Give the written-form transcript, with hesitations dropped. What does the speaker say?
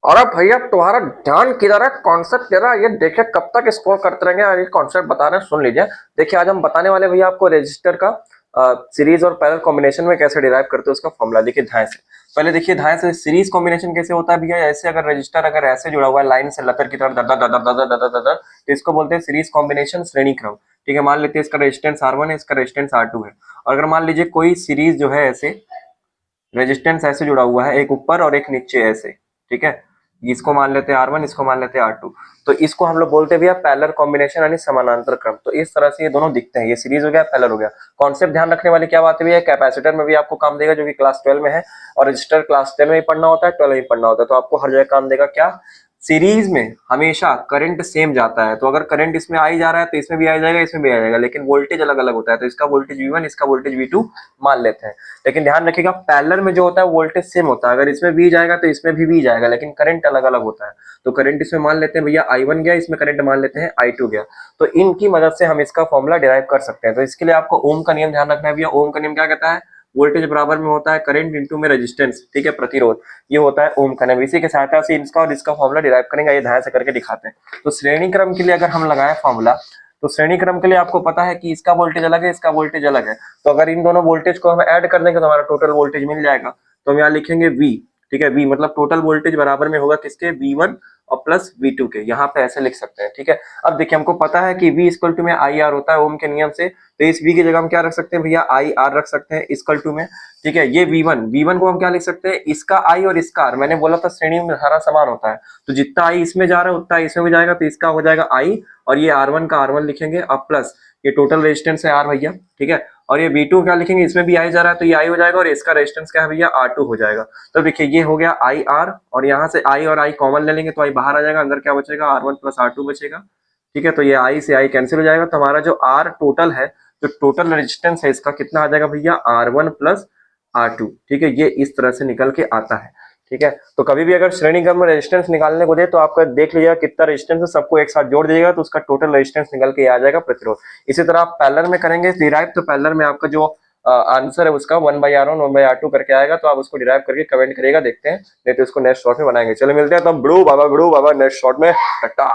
अरे भैया तुम्हारा ध्यान किधर है? कॉन्सेप्ट तेरा ये देखिए, कब तक स्कोर करते रहेंगे? ये कॉन्सेप्ट बता रहे हैं, सुन लीजिए। देखिए आज हम बताने वाले भैया आपको रजिस्टर का सीरीज और पैरेलल कॉम्बिनेशन में कैसे डिराइव करते हैं उसका फॉर्मूला। देखिए ध्यान से, पहले देखिए ध्यान से, सीरीज कॉम्बिनेशन कैसे होता है भैया। ऐसे अगर रजिस्टर अगर ऐसे जुड़ा हुआ है लाइन से लतर की तरह दर दर दर दर दर दर दर, तो इसको बोलते हैं सीरीज कॉम्बिनेशन श्रेणी क्रम। ठीक है, मान लेते हैं इसका रेजिस्टेंस R1 है, इसका रेजिस्टेंस R2 है। और अगर मान लीजिए कोई सीरीज जो है ऐसे रेजिस्टेंस ऐसे जुड़ा हुआ है, एक ऊपर और एक नीचे ऐसे, ठीक है, इसको मान लेते हैं R1, इसको मान लेते हैं R2। तो इसको हम लोग बोलते हैं भैया पैरेलल कॉम्बिनेशन यानी समानांतर क्रम। तो इस तरह से ये दोनों दिखते हैं, ये सीरीज हो गया, पैरेलल हो गया। कॉन्सेप्ट ध्यान रखने वाली क्या बात है भैया, कैपेसिटर में भी आपको काम देगा जो कि क्लास 12 में है, और रजिस्टर क्लास 10 में भी पढ़ना होता है, 12 में भी पढ़ना होता है। तो आपको हर जगह काम देगा क्या, सीरीज में हमेशा करंट सेम जाता है। तो अगर करंट इसमें आ ही जा रहा है तो इसमें भी आ जाएगा, इसमें भी आ जाएगा, लेकिन वोल्टेज अलग अलग होता है। तो इसका वोल्टेज V1, इसका वोल्टेज V2 मान लेते हैं। लेकिन ध्यान रखिएगा पैरेलल में जो होता है वोल्टेज सेम होता है। अगर इसमें V जाएगा तो इसमें भी V जाएगा, लेकिन करंट अलग अलग होता है। तो करंट इसमें मान लेते हैं भैया I1 गया, इसमें करंट मान लेते हैं I2 गया। तो इनकी मदद से हम इसका फॉर्मूला डिराइव कर सकते हैं। तो इसके लिए आपको ओम का नियम ध्यान रखना है भैया। ओम का नियम क्या कहता है, वोल्टेज बराबर में होता है करंट इंटू में रेजिस्टेंस, ठीक है, प्रतिरोध। ये होता है ओम का नियम। इसी के सहायता से इसका और इसका फॉर्मूला डिराइव करेंगे। ये ध्यान से करके दिखाते हैं। तो श्रेणी क्रम के लिए अगर हम लगाए फॉर्मूला, तो श्रेणी क्रम के लिए आपको पता है कि इसका वोल्टेज अलग है, इसका वोल्टेज अलग है। तो अगर इन दोनों वोल्टेज को हम ऐड कर देंगे तो हमारा टोटल वोल्टेज मिल जाएगा। तो हम यहाँ लिखेंगे V, ठीक है, V मतलब टोटल वोल्टेज बराबर में होगा किसके, V1 और प्लस V2 के। यहाँ पे ऐसे लिख सकते हैं, ठीक है। अब देखिए हमको पता है कि V इक्वल टू में IR होता है ओम के नियम से। तो इस V की जगह हम क्या रख सकते हैं भैया, IR रख सकते हैं इक्वल टू में, ठीक है। ये V1 को हम क्या लिख सकते हैं, इसका I और इसका R। मैंने बोला था श्रेणी में सारा समान होता है, तो जितना I इसमें जा रहा है उतना इसमें भी जाएगा। तो इसका हो जाएगा I, और ये R1 का R1 लिखेंगे, अब प्लस ये टोटल रेजिस्टेंस है R भैया, ठीक है। और ये V2 क्या लिखेंगे, इसमें भी I जा रहा है तो ये I हो जाएगा, और इसका रेजिस्टेंस क्या है भैया, R2 हो जाएगा। तो देखिए ये हो गया IR, और यहाँ से I और I कॉमन ले लेंगे तो I बाहर आ जाएगा, अंदर क्या बचेगा, R1 प्लस R2 बचेगा, ठीक है। तो ये I से I कैंसिल हो जाएगा। तो हमारा जो R टोटल है, जो टोटल रेजिस्टेंस है इसका कितना आ जाएगा भैया, R1 प्लस R2, ठीक है। ये इस तरह से निकल के आता है, ठीक है। तो कभी भी अगर श्रेणी क्रम में रेजिस्टेंस निकालने को दे तो आपका देख लीजिएगा कितना रेजिस्टेंस है, सबको एक साथ जोड़ दीजिएगा तो उसका टोटल रेजिस्टेंस निकल के आ जाएगा, प्रतिरोध। इसी तरह आप पैरेलल में करेंगे डिराइव, तो पैरेलल में आपका जो आंसर है उसका 1/R1 1/R2 करके आएगा। तो आप उसको डिराइव करके कमेंट करिएगा, देखते हैं, नहीं तो उसको नेक्स्ट शॉर्ट में बनाएंगे। चलो मिलते हैं, तो बड़ू बाबा नेक्स्ट शॉर्ट में, टाटा।